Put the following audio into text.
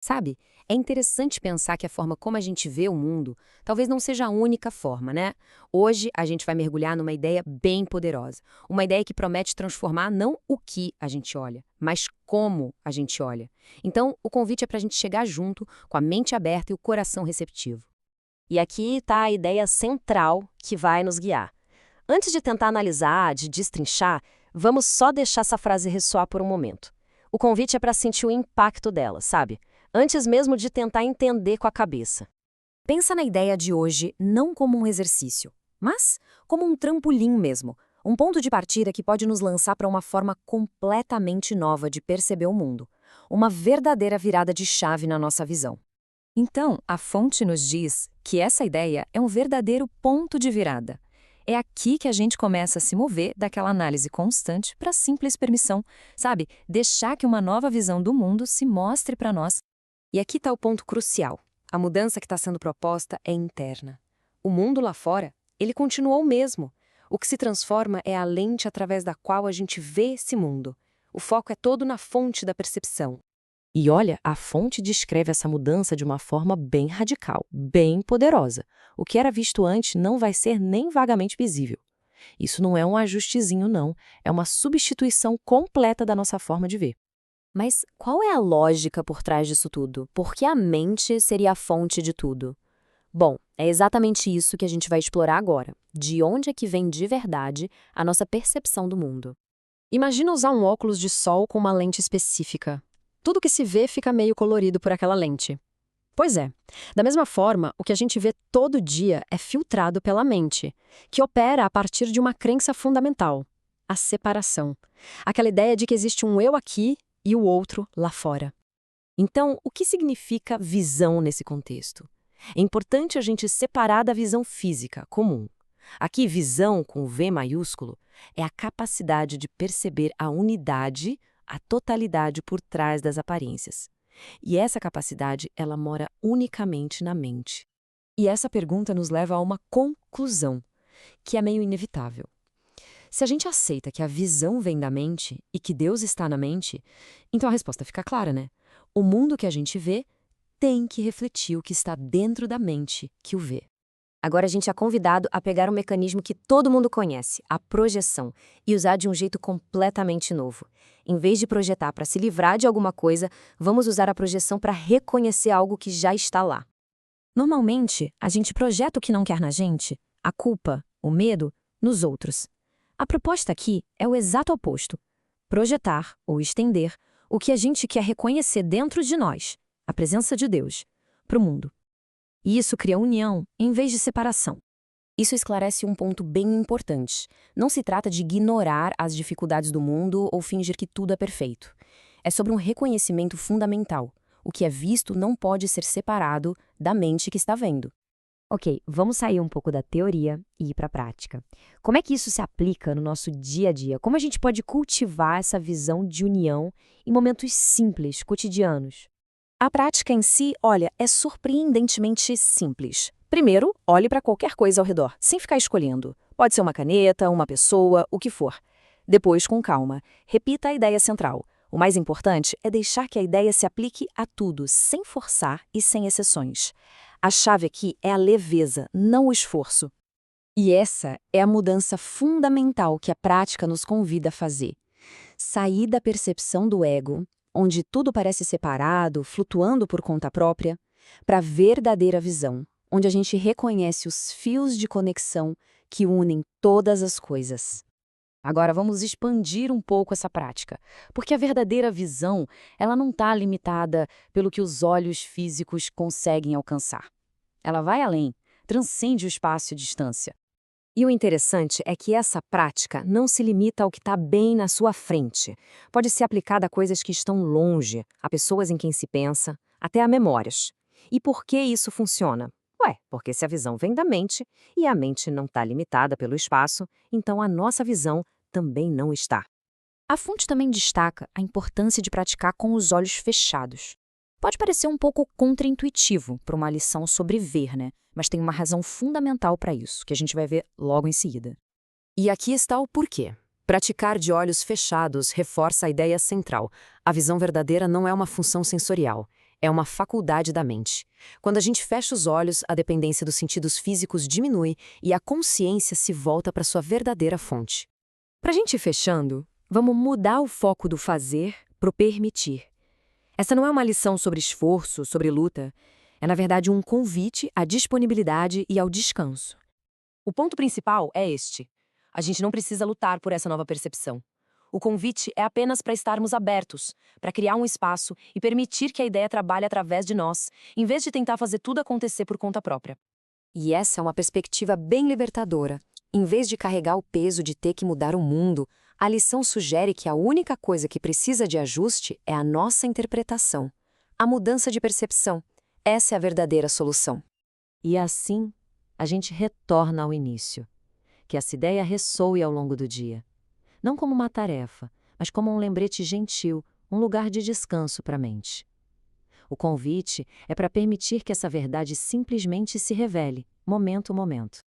Sabe? É interessante pensar que a forma como a gente vê o mundo talvez não seja a única forma, né? Hoje a gente vai mergulhar numa ideia bem poderosa. Uma ideia que promete transformar não o que a gente olha, mas como a gente olha. Então, o convite é para a gente chegar junto, com a mente aberta e o coração receptivo. E aqui está a ideia central que vai nos guiar. Antes de tentar analisar, de destrinchar, vamos só deixar essa frase ressoar por um momento. O convite é para sentir o impacto dela, sabe? Antes mesmo de tentar entender com a cabeça. Pensa na ideia de hoje não como um exercício, mas como um trampolim mesmo. Um ponto de partida que pode nos lançar para uma forma completamente nova de perceber o mundo. Uma verdadeira virada de chave na nossa visão. Então, a fonte nos diz que essa ideia é um verdadeiro ponto de virada. É aqui que a gente começa a se mover daquela análise constante para a simples permissão, sabe? Deixar que uma nova visão do mundo se mostre para nós. E aqui está o ponto crucial. A mudança que está sendo proposta é interna. O mundo lá fora, ele continua o mesmo. O que se transforma é a lente através da qual a gente vê esse mundo. O foco é todo na fonte da percepção. E olha, a fonte descreve essa mudança de uma forma bem radical, bem poderosa. O que era visto antes não vai ser nem vagamente visível. Isso não é um ajustezinho, não. É uma substituição completa da nossa forma de ver. Mas qual é a lógica por trás disso tudo? Por que a mente seria a fonte de tudo? Bom, é exatamente isso que a gente vai explorar agora. De onde é que vem de verdade a nossa percepção do mundo? Imagina usar um óculos de sol com uma lente específica. Tudo que se vê fica meio colorido por aquela lente. Pois é, da mesma forma, o que a gente vê todo dia é filtrado pela mente, que opera a partir de uma crença fundamental, a separação. Aquela ideia de que existe um eu aqui e o outro lá fora. Então, o que significa visão nesse contexto? É importante a gente separar da visão física, comum. Aqui, visão, com V maiúsculo, é a capacidade de perceber a unidade, a totalidade por trás das aparências. E essa capacidade, ela mora unicamente na mente. E essa pergunta nos leva a uma conclusão, que é meio inevitável. Se a gente aceita que a visão vem da mente e que Deus está na mente, então a resposta fica clara, né? O mundo que a gente vê tem que refletir o que está dentro da mente que o vê. Agora a gente é convidado a pegar um mecanismo que todo mundo conhece, a projeção, e usar de um jeito completamente novo. Em vez de projetar para se livrar de alguma coisa, vamos usar a projeção para reconhecer algo que já está lá. Normalmente, a gente projeta o que não quer na gente, a culpa, o medo, nos outros. A proposta aqui é o exato oposto. Projetar, ou estender, o que a gente quer reconhecer dentro de nós, a presença de Deus, para o mundo. E isso cria união em vez de separação. Isso esclarece um ponto bem importante. Não se trata de ignorar as dificuldades do mundo ou fingir que tudo é perfeito. É sobre um reconhecimento fundamental. O que é visto não pode ser separado da mente que está vendo. Ok, vamos sair um pouco da teoria e ir para a prática. Como é que isso se aplica no nosso dia a dia? Como a gente pode cultivar essa visão de união em momentos simples, cotidianos? A prática em si, olha, é surpreendentemente simples. Primeiro, olhe para qualquer coisa ao redor, sem ficar escolhendo. Pode ser uma caneta, uma pessoa, o que for. Depois, com calma, repita a ideia central. O mais importante é deixar que a ideia se aplique a tudo, sem forçar e sem exceções. A chave aqui é a leveza, não o esforço. E essa é a mudança fundamental que a prática nos convida a fazer. Sair da percepção do ego, onde tudo parece separado, flutuando por conta própria, para a verdadeira visão, onde a gente reconhece os fios de conexão que unem todas as coisas. Agora vamos expandir um pouco essa prática, porque a verdadeira visão, ela não está limitada pelo que os olhos físicos conseguem alcançar. Ela vai além, transcende o espaço e distância. E o interessante é que essa prática não se limita ao que está bem na sua frente. Pode ser aplicada a coisas que estão longe, a pessoas em quem se pensa, até a memórias. E por que isso funciona? Ué, porque se a visão vem da mente, e a mente não está limitada pelo espaço, então a nossa visão também não está. A fonte também destaca a importância de praticar com os olhos fechados. Pode parecer um pouco contraintuitivo para uma lição sobre ver, né? Mas tem uma razão fundamental para isso, que a gente vai ver logo em seguida. E aqui está o porquê. Praticar de olhos fechados reforça a ideia central. A visão verdadeira não é uma função sensorial. É uma faculdade da mente. Quando a gente fecha os olhos, a dependência dos sentidos físicos diminui e a consciência se volta para sua verdadeira fonte. Pra gente ir fechando, vamos mudar o foco do fazer pro permitir. Essa não é uma lição sobre esforço, sobre luta. É, na verdade, um convite à disponibilidade e ao descanso. O ponto principal é este. A gente não precisa lutar por essa nova percepção. O convite é apenas para estarmos abertos, para criar um espaço e permitir que a ideia trabalhe através de nós, em vez de tentar fazer tudo acontecer por conta própria. E essa é uma perspectiva bem libertadora. Em vez de carregar o peso de ter que mudar o mundo, a lição sugere que a única coisa que precisa de ajuste é a nossa interpretação. A mudança de percepção. Essa é a verdadeira solução. E assim, a gente retorna ao início. Que essa ideia ressoe ao longo do dia. Não como uma tarefa, mas como um lembrete gentil, um lugar de descanso para a mente. O convite é para permitir que essa verdade simplesmente se revele, momento a momento.